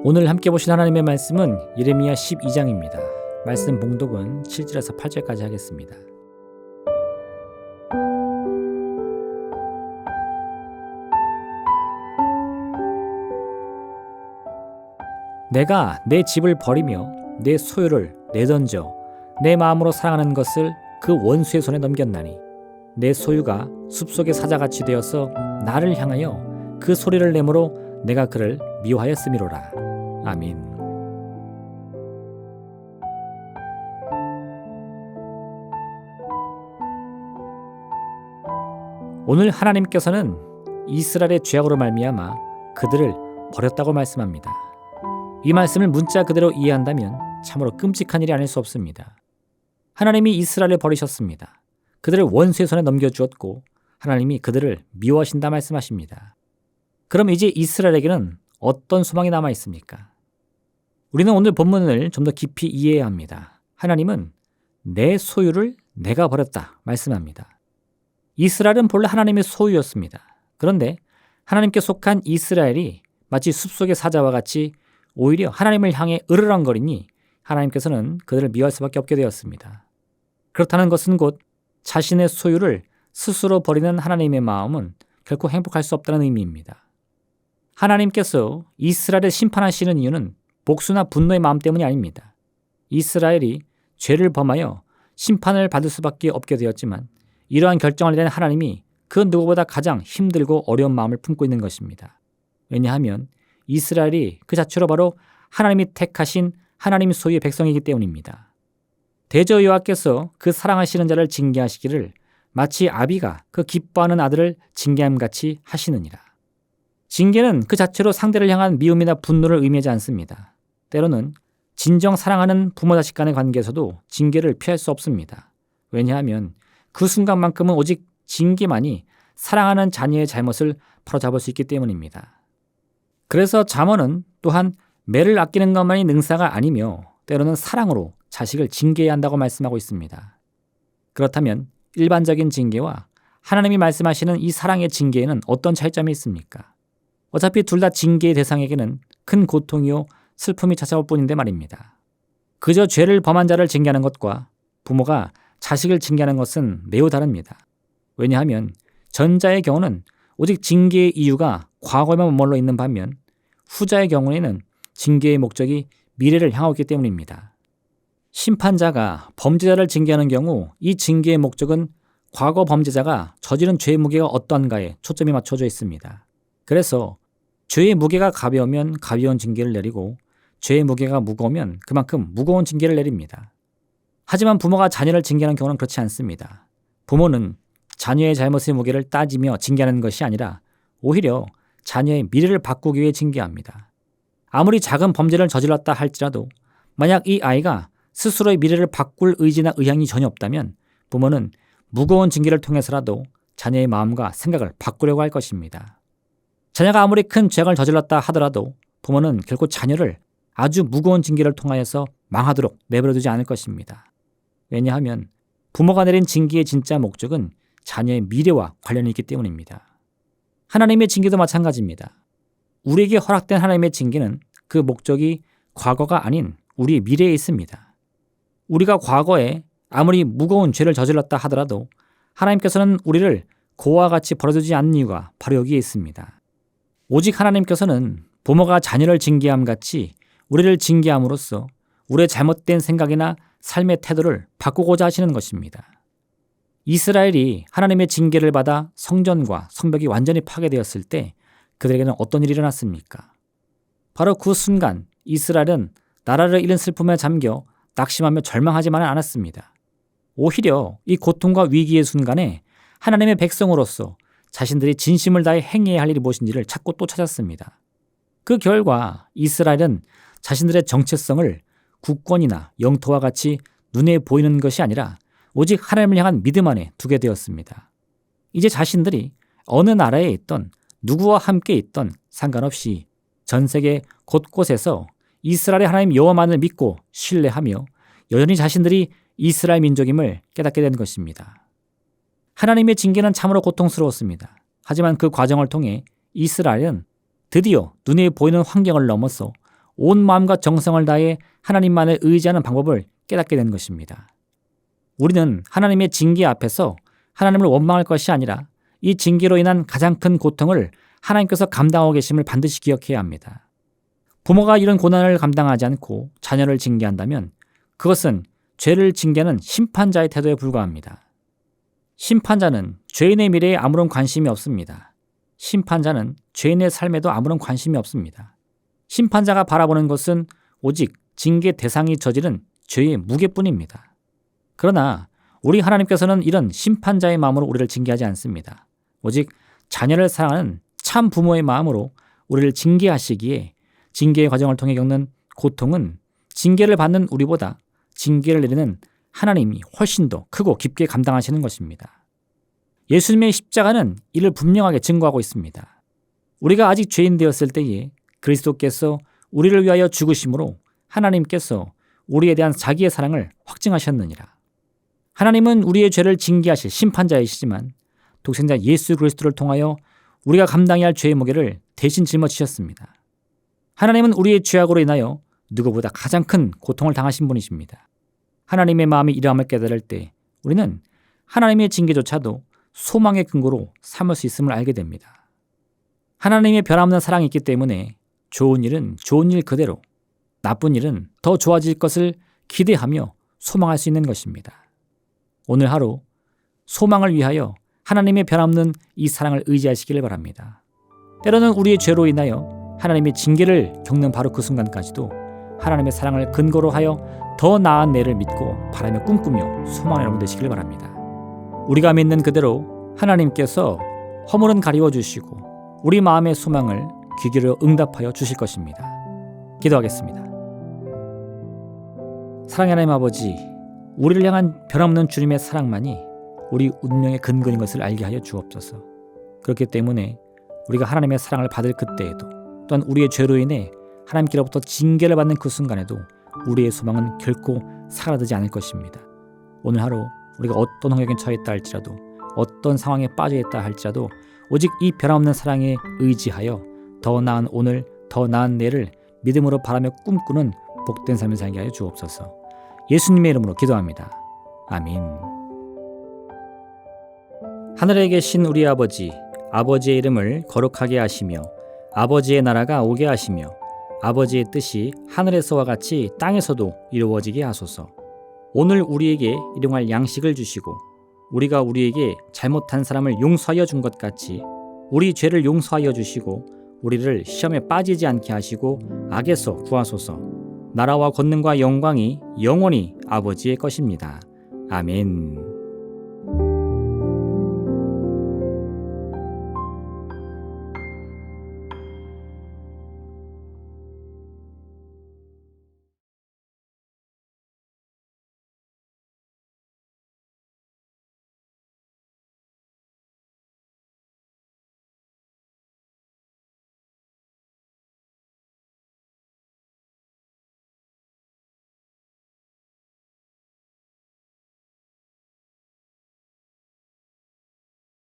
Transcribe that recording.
오늘 함께 보신 하나님의 말씀은 예레미야 12장입니다. 말씀 봉독은 7절에서 8절까지 하겠습니다. 내가 내 집을 버리며 내 소유를 내던져 내 마음으로 사랑하는 것을 그 원수의 손에 넘겼나니 내 소유가 숲속의 사자같이 되어서 나를 향하여 그 소리를 내므로 내가 그를 미워하였음이로라. 아멘. 오늘 하나님께서는 이스라엘의 죄악으로 말미암아 그들을 버렸다고 말씀합니다. 이 말씀을 문자 그대로 이해한다면 참으로 끔찍한 일이 아닐 수 없습니다. 하나님이 이스라엘을 버리셨습니다. 그들을 원수의 손에 넘겨주었고 하나님이 그들을 미워하신다 말씀하십니다. 그럼 이제 이스라엘에게는 어떤 소망이 남아 있습니까? 우리는 오늘 본문을 좀 더 깊이 이해해야 합니다. 하나님은 내 소유를 내가 버렸다 말씀합니다. 이스라엘은 본래 하나님의 소유였습니다. 그런데 하나님께 속한 이스라엘이 마치 숲속의 사자와 같이 오히려 하나님을 향해 으르렁거리니 하나님께서는 그들을 미워할 수밖에 없게 되었습니다. 그렇다는 것은 곧 자신의 소유를 스스로 버리는 하나님의 마음은 결코 행복할 수 없다는 의미입니다. 하나님께서 이스라엘을 심판하시는 이유는 복수나 분노의 마음 때문이 아닙니다. 이스라엘이 죄를 범하여 심판을 받을 수밖에 없게 되었지만 이러한 결정을 내린 하나님이 그 누구보다 가장 힘들고 어려운 마음을 품고 있는 것입니다. 왜냐하면 이스라엘이 그 자체로 바로 하나님이 택하신 하나님 소유의 백성이기 때문입니다. 대저 여호와께서 그 사랑하시는 자를 징계하시기를 마치 아비가 그 기뻐하는 아들을 징계함같이 하시느니라. 징계는 그 자체로 상대를 향한 미움이나 분노를 의미하지 않습니다. 때로는 진정 사랑하는 부모 자식 간의 관계에서도 징계를 피할 수 없습니다. 왜냐하면 그 순간만큼은 오직 징계만이 사랑하는 자녀의 잘못을 바로잡을 수 있기 때문입니다. 그래서 잠언은 또한 매를 아끼는 것만이 능사가 아니며 때로는 사랑으로 자식을 징계해야 한다고 말씀하고 있습니다. 그렇다면 일반적인 징계와 하나님이 말씀하시는 이 사랑의 징계에는 어떤 차이점이 있습니까? 어차피 둘 다 징계의 대상에게는 큰 고통이요 슬픔이 찾아올 뿐인데 말입니다. 그저 죄를 범한 자를 징계하는 것과 부모가 자식을 징계하는 것은 매우 다릅니다. 왜냐하면 전자의 경우는 오직 징계의 이유가 과거에만 머물러 있는 반면 후자의 경우에는 징계의 목적이 미래를 향하고 있기 때문입니다. 심판자가 범죄자를 징계하는 경우 이 징계의 목적은 과거 범죄자가 저지른 죄의 무게가 어떠한가에 초점이 맞춰져 있습니다. 그래서 죄의 무게가 가벼우면 가벼운 징계를 내리고 죄의 무게가 무거우면 그만큼 무거운 징계를 내립니다. 하지만 부모가 자녀를 징계하는 경우는 그렇지 않습니다. 부모는 자녀의 잘못의 무게를 따지며 징계하는 것이 아니라 오히려 자녀의 미래를 바꾸기 위해 징계합니다. 아무리 작은 범죄를 저질렀다 할지라도 만약 이 아이가 스스로의 미래를 바꿀 의지나 의향이 전혀 없다면 부모는 무거운 징계를 통해서라도 자녀의 마음과 생각을 바꾸려고 할 것입니다. 자녀가 아무리 큰 죄악을 저질렀다 하더라도 부모는 결코 자녀를 아주 무거운 징계를 통하여서 망하도록 내버려두지 않을 것입니다. 왜냐하면 부모가 내린 징계의 진짜 목적은 자녀의 미래와 관련이 있기 때문입니다. 하나님의 징계도 마찬가지입니다. 우리에게 허락된 하나님의 징계는 그 목적이 과거가 아닌 우리의 미래에 있습니다. 우리가 과거에 아무리 무거운 죄를 저질렀다 하더라도 하나님께서는 우리를 고와 같이 버려두지 않는 이유가 바로 여기에 있습니다. 오직 하나님께서는 부모가 자녀를 징계함 같이 우리를 징계함으로써 우리의 잘못된 생각이나 삶의 태도를 바꾸고자 하시는 것입니다. 이스라엘이 하나님의 징계를 받아 성전과 성벽이 완전히 파괴되었을 때 그들에게는 어떤 일이 일어났습니까? 바로 그 순간 이스라엘은 나라를 잃은 슬픔에 잠겨 낙심하며 절망하지만은 않았습니다. 오히려 이 고통과 위기의 순간에 하나님의 백성으로서 자신들이 진심을 다해 행해야 할 일이 무엇인지를 찾고 또 찾았습니다. 그 결과 이스라엘은 자신들의 정체성을 국권이나 영토와 같이 눈에 보이는 것이 아니라 오직 하나님을 향한 믿음 안에 두게 되었습니다. 이제 자신들이 어느 나라에 있던 누구와 함께 있던 상관없이 전 세계 곳곳에서 이스라엘의 하나님 여호와만을 믿고 신뢰하며 여전히 자신들이 이스라엘 민족임을 깨닫게 된 것입니다. 하나님의 징계는 참으로 고통스러웠습니다. 하지만 그 과정을 통해 이스라엘은 드디어 눈에 보이는 환경을 넘어서 온 마음과 정성을 다해 하나님만을 의지하는 방법을 깨닫게 된 것입니다. 우리는 하나님의 징계 앞에서 하나님을 원망할 것이 아니라 이 징계로 인한 가장 큰 고통을 하나님께서 감당하고 계심을 반드시 기억해야 합니다. 부모가 이런 고난을 감당하지 않고 자녀를 징계한다면 그것은 죄를 징계하는 심판자의 태도에 불과합니다. 심판자는 죄인의 미래에 아무런 관심이 없습니다. 심판자는 죄인의 삶에도 아무런 관심이 없습니다. 심판자가 바라보는 것은 오직 징계 대상이 저지른 죄의 무게뿐입니다. 그러나 우리 하나님께서는 이런 심판자의 마음으로 우리를 징계하지 않습니다. 오직 자녀를 사랑하는 참 부모의 마음으로 우리를 징계하시기에 징계의 과정을 통해 겪는 고통은 징계를 받는 우리보다 징계를 내리는 하나님이 훨씬 더 크고 깊게 감당하시는 것입니다. 예수님의 십자가는 이를 분명하게 증거하고 있습니다. 우리가 아직 죄인 되었을 때에 그리스도께서 우리를 위하여 죽으심으로 하나님께서 우리에 대한 자기의 사랑을 확증하셨느니라. 하나님은 우리의 죄를 징계하실 심판자이시지만 독생자 예수 그리스도를 통하여 우리가 감당해야 할 죄의 무게를 대신 짊어지셨습니다. 하나님은 우리의 죄악으로 인하여 누구보다 가장 큰 고통을 당하신 분이십니다. 하나님의 마음이 이러함을 깨달을 때 우리는 하나님의 징계조차도 소망의 근거로 삼을 수 있음을 알게 됩니다. 하나님의 변함없는 사랑이 있기 때문에 좋은 일은 좋은 일 그대로, 나쁜 일은 더 좋아질 것을 기대하며 소망할 수 있는 것입니다. 오늘 하루 소망을 위하여 하나님의 변함없는 이 사랑을 의지하시기를 바랍니다. 때로는 우리의 죄로 인하여 하나님의 징계를 겪는 바로 그 순간까지도 하나님의 사랑을 근거로 하여 더 나은 내를 믿고 바라며 꿈꾸며 소망의 여러분 되시길 바랍니다. 우리가 믿는 그대로 하나님께서 허물은 가리워 주시고 우리 마음의 소망을 귀 기울여 응답하여 주실 것입니다. 기도하겠습니다. 사랑의 하나님 아버지, 우리를 향한 변함없는 주님의 사랑만이 우리 운명의 근거인 것을 알게 하여 주옵소서. 그렇기 때문에 우리가 하나님의 사랑을 받을 그때에도 또한 우리의 죄로 인해 하나님께로부터 징계를 받는 그 순간에도 우리의 소망은 결코 사라지지 않을 것입니다. 오늘 하루 우리가 어떤 환경에 처해 있다 할지라도 어떤 상황에 빠져 있다 할지라도 오직 이 변함없는 사랑에 의지하여 더 나은 오늘, 더 나은 내일을 믿음으로 바라며 꿈꾸는 복된 삶을 살게 하여 주옵소서. 예수님의 이름으로 기도합니다. 아멘. 하늘에 계신 우리 아버지, 아버지의 이름을 거룩하게 하시며 아버지의 나라가 오게 하시며 아버지의 뜻이 하늘에서와 같이 땅에서도 이루어지게 하소서. 오늘 우리에게 일용할 양식을 주시고 우리가 우리에게 잘못한 사람을 용서하여 준 것 같이 우리 죄를 용서하여 주시고 우리를 시험에 빠지지 않게 하시고 악에서 구하소서. 나라와 권능과 영광이 영원히 아버지의 것입니다. 아멘.